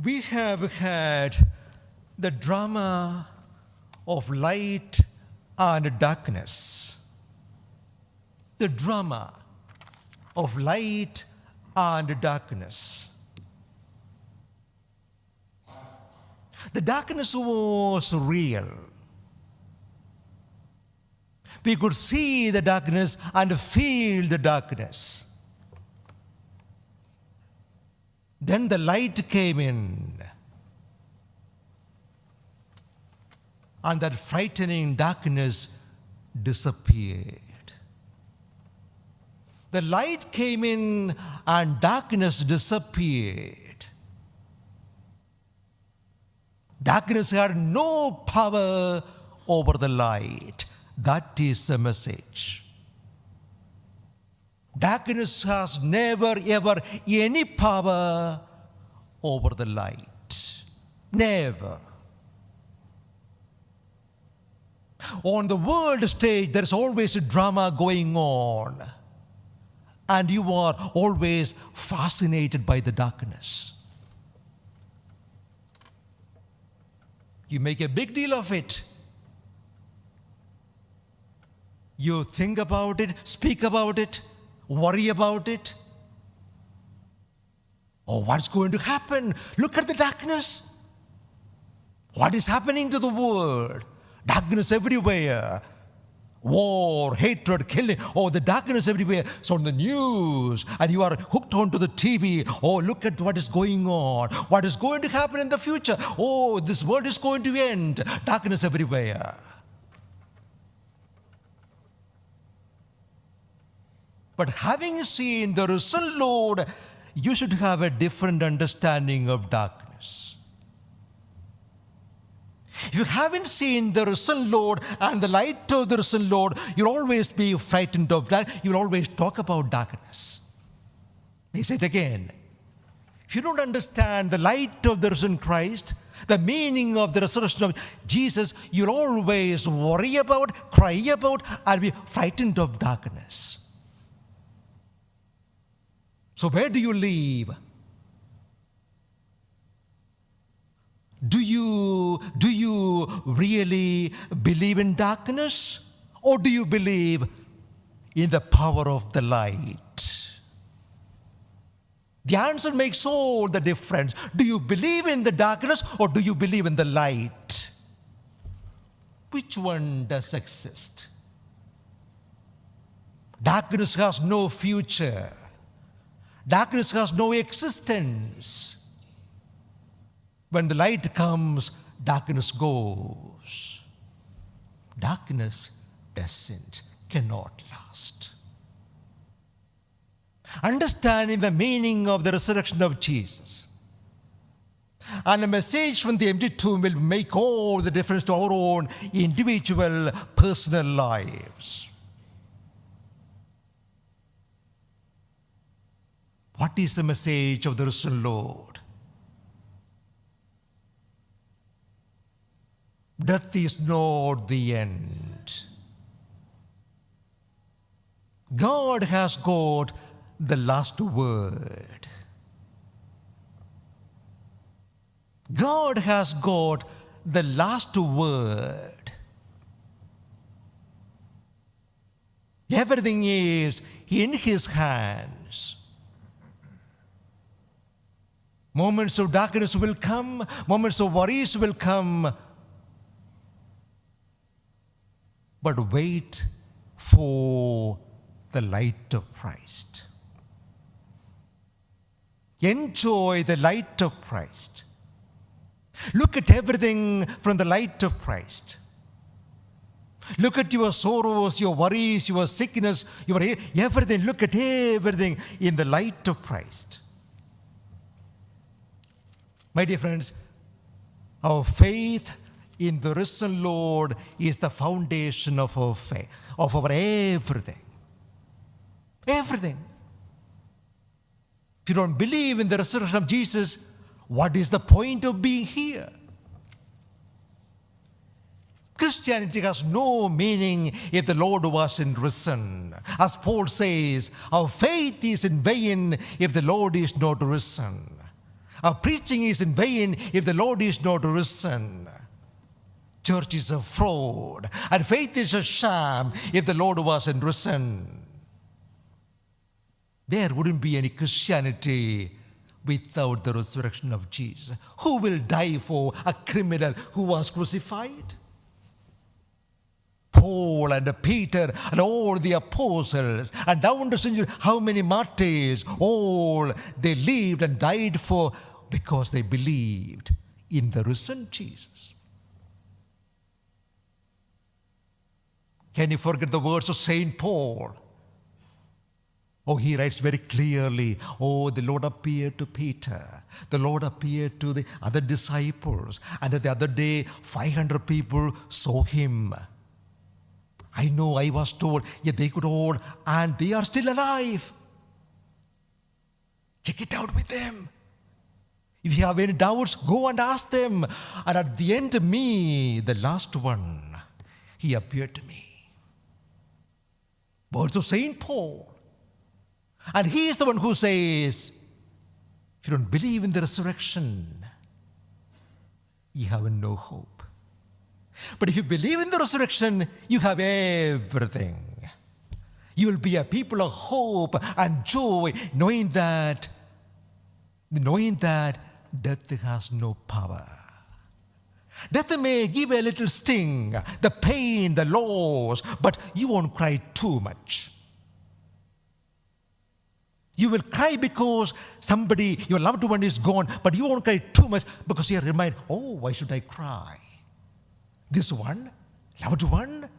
We have had the drama of light and darkness. The drama of light and darkness. The darkness was real. We could see the darkness and feel the darkness. Then the light came in, and that frightening darkness disappeared. The light came in and darkness disappeared. Darkness had no power over the light. That is the message. Darkness has never ever any power over the light. Never. On the world stage, there is always a drama going on. And you are always fascinated by the darkness. You make a big deal of it. You think about it, speak about it, worry about it. Oh, what's going to happen? Look at the darkness. What is happening to the world? Darkness everywhere. War, hatred, killing. Oh, the darkness everywhere. It's on the news. And you are hooked onto the TV. Oh, look at what is going on. What is going to happen in the future? Oh, this world is going to end. Darkness everywhere. But having seen the risen Lord, you should have a different understanding of darkness. If you haven't seen the risen Lord and the light of the risen Lord, you'll always be frightened of darkness. You'll always talk about darkness. Let me say it again. If you don't understand the light of the risen Christ, the meaning of the resurrection of Jesus, you'll always worry about, cry about, and be frightened of darkness. So where do you live? Do you really believe in darkness? Or do you believe in the power of the light? The answer makes all the difference. Do you believe in the darkness or do you believe in the light? Which one does exist? Darkness has no future. Darkness has no existence. When the light comes, darkness goes. Darkness cannot last. Understanding the meaning of the resurrection of Jesus and a message from the empty tomb will make all the difference to our own individual, personal lives. What is the message of the risen Lord? Death is not the end. God has got the last word. God has got the last word. Everything is in His hands. Moments of darkness will come, moments of worries will come. But wait for the light of Christ. Enjoy the light of Christ. Look at everything from the light of Christ. Look at your sorrows, your worries, your sickness, your everything. Look at everything in the light of Christ. My dear friends, our faith in the risen Lord is the foundation of our faith, of our everything. Everything. If you don't believe in the resurrection of Jesus, what is the point of being here? Christianity has no meaning if the Lord wasn't risen. As Paul says, our faith is in vain if the Lord is not risen. Our preaching is in vain if the Lord is not risen. Church is a fraud, and faith is a sham if the Lord wasn't risen. There wouldn't be any Christianity without the resurrection of Jesus. Who will die for a criminal who was crucified? Paul and Peter and all the apostles and down to century, how many martyrs, all they lived and died for because they believed in the risen Jesus. Can you forget the words of St. Paul? Oh, he writes very clearly, oh, the Lord appeared to Peter. The Lord appeared to the other disciples. And the other day, 500 people saw him. I know, I was told, yeah, they could all, and they are still alive. Check it out with them. If you have any doubts, go and ask them. And at the end, me, the last one, he appeared to me. Words of St. Paul. And he is the one who says, if you don't believe in the resurrection, you have no hope. But if you believe in the resurrection, you have everything. You will be a people of hope and joy, knowing that death has no power. Death may give a little sting, the pain, the loss, but you won't cry too much. You will cry because somebody, your loved one is gone, but you won't cry too much because you are reminded, oh, why should I cry? This one, loved one,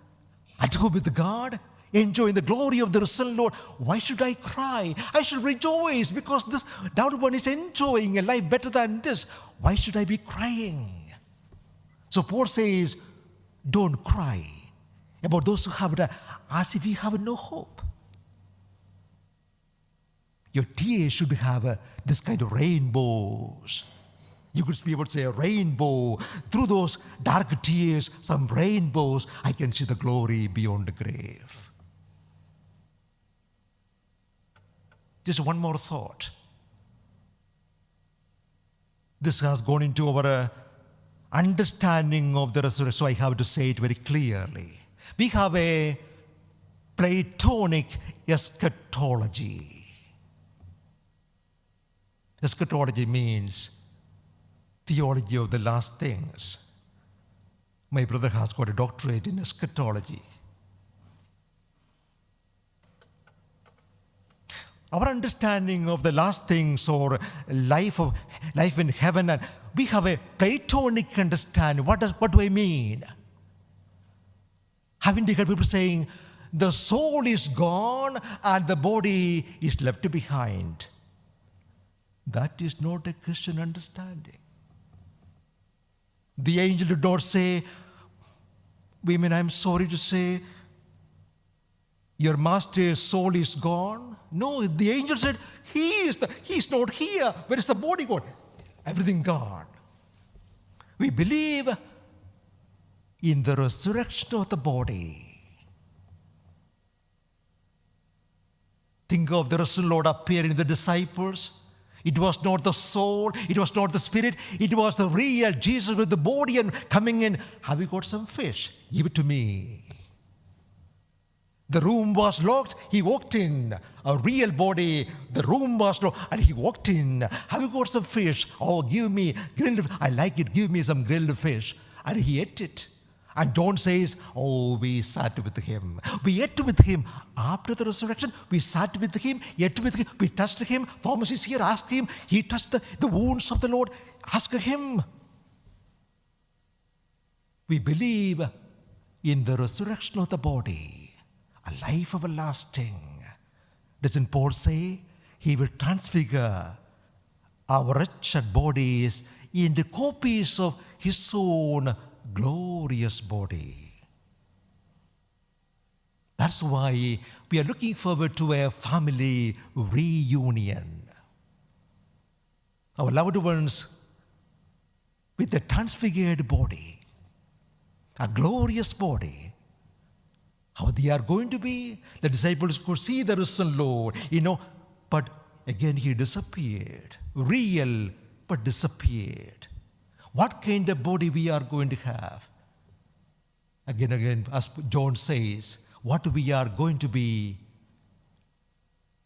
at home with God, enjoying the glory of the risen Lord. Why should I cry? I should rejoice because this loved one is enjoying a life better than this. Why should I be crying? So Paul says, don't cry about those who have died as if you have no hope. Your tears should have this kind of rainbows. You could be able to say a rainbow. Through those dark tears, some rainbows, I can see the glory beyond the grave. Just one more thought. This has gone into our understanding of the resurrection, so I have to say it very clearly. We have a Platonic eschatology. Eschatology means theology of the last things. My brother has got a doctorate in eschatology. Our understanding of the last things or life in heaven, and we have a Platonic understanding. What do I mean? Haven't you heard people saying, the soul is gone and the body is left behind? That is not a Christian understanding. The angel did not say, women, I'm sorry to say, your master's soul is gone. No, the angel said, he's not here. Where is the body gone? Everything gone. We believe in the resurrection of the body. Think of the risen Lord appearing to the disciples. It was not the soul, it was not the spirit, it was the real Jesus with the body and coming in. Have you got some fish? Give it to me. The room was locked, he walked in. A real body, the room was locked, and he walked in. Have you got some fish? Oh, give me grilled, I like it, give me some grilled fish. And he ate it. And John says, oh, we sat with him. We ate with him. After the resurrection, we sat with him, ate with him, we touched him. Thomas is here, ask him. He touched the wounds of the Lord. Ask him. We believe in the resurrection of the body, a life everlasting. Doesn't Paul say he will transfigure our wretched bodies into copies of his own glorious body? That's why we are looking forward to a family reunion. Our loved ones with a transfigured body, a glorious body. How they are going to be? The disciples could see the risen Lord, but again he disappeared. Real but disappeared. What kind of body we are going to have? Again, as John says, what we are going to be,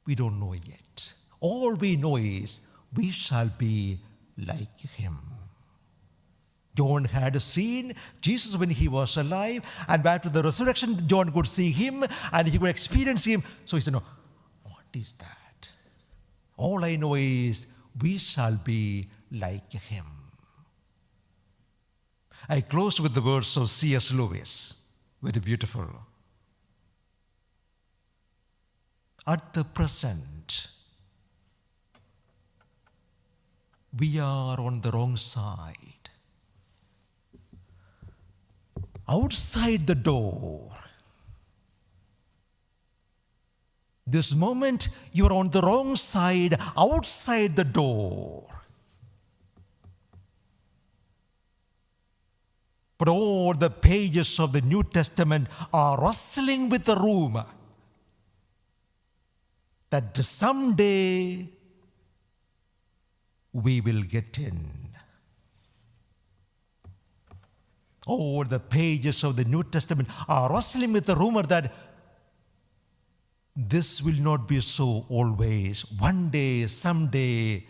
we don't know yet. All we know is we shall be like him. John had seen Jesus when he was alive, and after the resurrection, John could see him and he could experience him. So he said, no, what is that? All I know is we shall be like him. I close with the words of C.S. Lewis. Very beautiful. At the present, we are on the wrong side. Outside the door. This moment, you are on the wrong side, outside the door. But all the pages of the New Testament are rustling with the rumor that someday we will get in. All the pages of the New Testament are rustling with the rumor that this will not be so always. One day, someday,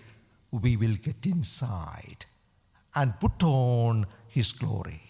we will get inside and put on his glory.